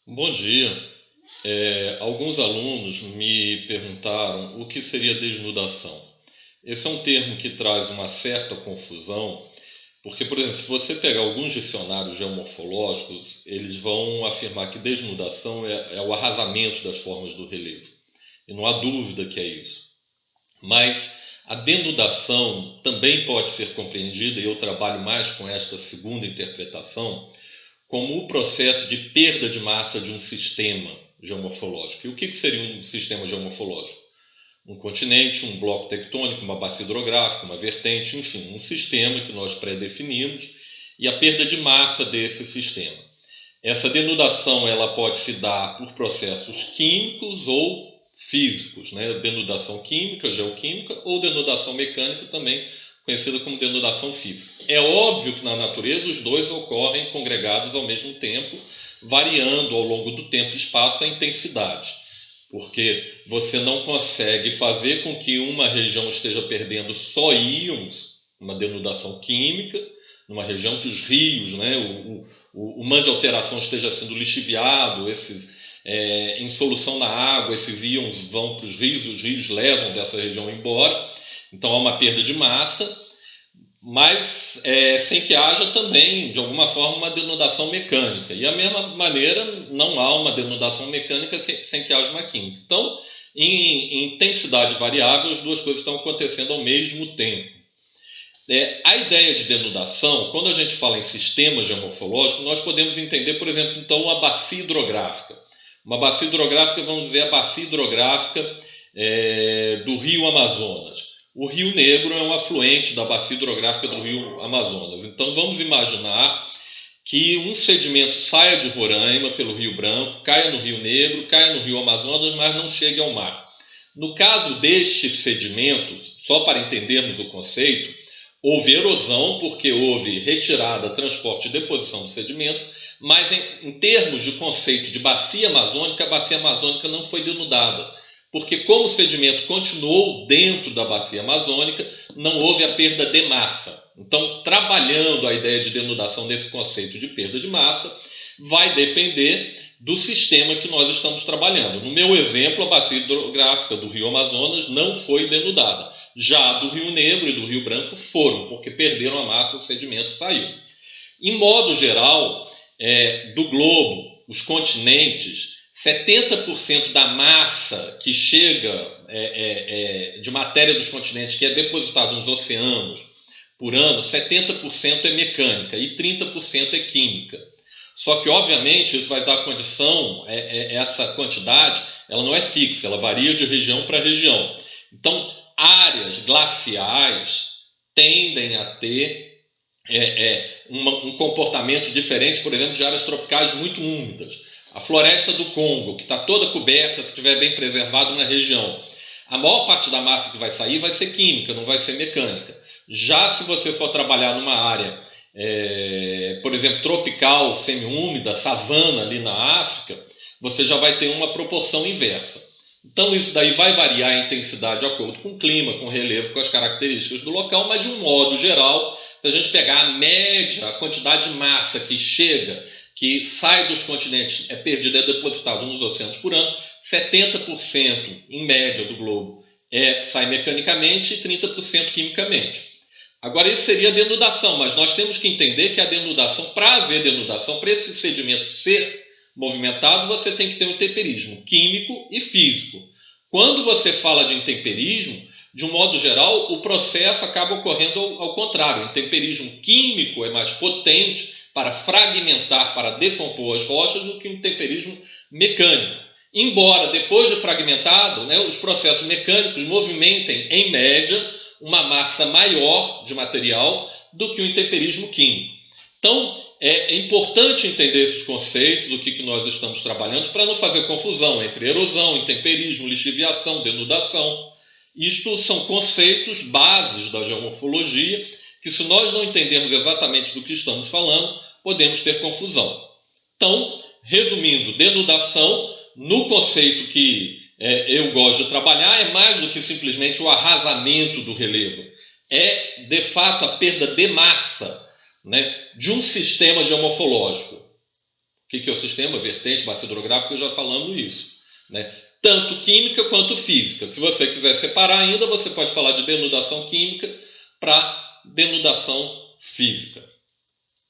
Bom dia. Alguns alunos me perguntaram o que seria desnudação. Esse é um termo que traz uma certa confusão, porque, por exemplo, se você pegar alguns dicionários geomorfológicos, eles vão afirmar que desnudação é o arrasamento das formas do relevo. E não há dúvida que é isso. Mas a denudação também pode ser compreendida, e eu trabalho mais com esta segunda interpretação, como o processo de perda de massa de um sistema geomorfológico. E o que seria um sistema geomorfológico? Um continente, um bloco tectônico, uma bacia hidrográfica, uma vertente, enfim, um sistema que nós pré-definimos e a perda de massa desse sistema. Essa denudação ela pode se dar por processos químicos ou físicos, né? Denudação química, geoquímica, ou denudação mecânica, também conhecida como denudação física. É óbvio que na natureza os dois ocorrem congregados ao mesmo tempo, variando ao longo do tempo e espaço a intensidade, porque você não consegue fazer com que uma região esteja perdendo só íons, uma denudação química, numa região que os rios, né, o manto de alteração esteja sendo lixiviado, em solução na água, esses íons vão para os rios levam dessa região embora, então há uma perda de massa, mas sem que haja também, de alguma forma, uma denudação mecânica. E da mesma maneira, não há uma denudação mecânica sem que haja uma química. Então, em intensidade variável, as duas coisas estão acontecendo ao mesmo tempo. A ideia de denudação, quando a gente fala em sistemas geomorfológicos, nós podemos entender, por exemplo, então, uma bacia hidrográfica. Uma bacia hidrográfica, vamos dizer, a bacia hidrográfica do Rio Amazonas. O Rio Negro é um afluente da bacia hidrográfica do Rio Amazonas. Então, vamos imaginar que um sedimento saia de Roraima pelo Rio Branco, caia no Rio Negro, caia no Rio Amazonas, mas não chegue ao mar. No caso destes sedimentos, só para entendermos o conceito, houve erosão, porque houve retirada, transporte e deposição do sedimento, mas em termos de conceito de bacia amazônica, a bacia amazônica não foi denudada, porque como o sedimento continuou dentro da bacia amazônica, não houve a perda de massa. Então, trabalhando a ideia de denudação nesse conceito de perda de massa, vai depender do sistema que nós estamos trabalhando. No meu exemplo, a bacia hidrográfica do Rio Amazonas não foi denudada. Já a do Rio Negro e do Rio Branco foram, porque perderam a massa, o sedimento saiu. Em modo geral, do globo, os continentes, 70% da massa que chega de matéria dos continentes, que é depositada nos oceanos por ano, 70% é mecânica e 30% é química. Só que, obviamente, isso vai dar condição, essa quantidade, ela não é fixa, ela varia de região para região. Então, áreas glaciais tendem a ter um comportamento diferente, por exemplo, de áreas tropicais muito úmidas. A floresta do Congo, que está toda coberta, se estiver bem preservada uma região, a maior parte da massa que vai sair vai ser química, não vai ser mecânica. Já se você for trabalhar numa área, por exemplo, tropical, semiúmida, savana ali na África, você já vai ter uma proporção inversa. Então isso daí vai variar a intensidade de acordo com o clima, com o relevo, com as características do local, mas de um modo geral, se a gente pegar a média, a quantidade de massa que chega, que sai dos continentes, é perdida, é depositada nos oceanos por ano, 70% em média do globo sai mecanicamente e 30% quimicamente. Agora, isso seria a denudação, mas nós temos que entender que a denudação, para haver denudação, para esse sedimento ser movimentado, você tem que ter um intemperismo químico e físico. Quando você fala de intemperismo, de um modo geral, o processo acaba ocorrendo ao contrário. O intemperismo químico é mais potente para fragmentar, para decompor as rochas, do que o intemperismo mecânico. Embora, depois de fragmentado, os processos mecânicos movimentem, em média, uma massa maior de material do que o intemperismo químico. Então, é importante entender esses conceitos, o que nós estamos trabalhando, para não fazer confusão entre erosão, intemperismo, lixiviação, denudação. Isto são conceitos bases da geomorfologia que, se nós não entendermos exatamente do que estamos falando, podemos ter confusão. Então, resumindo, denudação, no conceito que eu gosto de trabalhar, é mais do que simplesmente o arrasamento do relevo. É, de fato, a perda de massa, né, de um sistema geomorfológico. que é o sistema, vertente, massa hidrográfica, já falamos isso, né? Tanto química quanto física. Se você quiser separar ainda, você pode falar de denudação química para denudação física.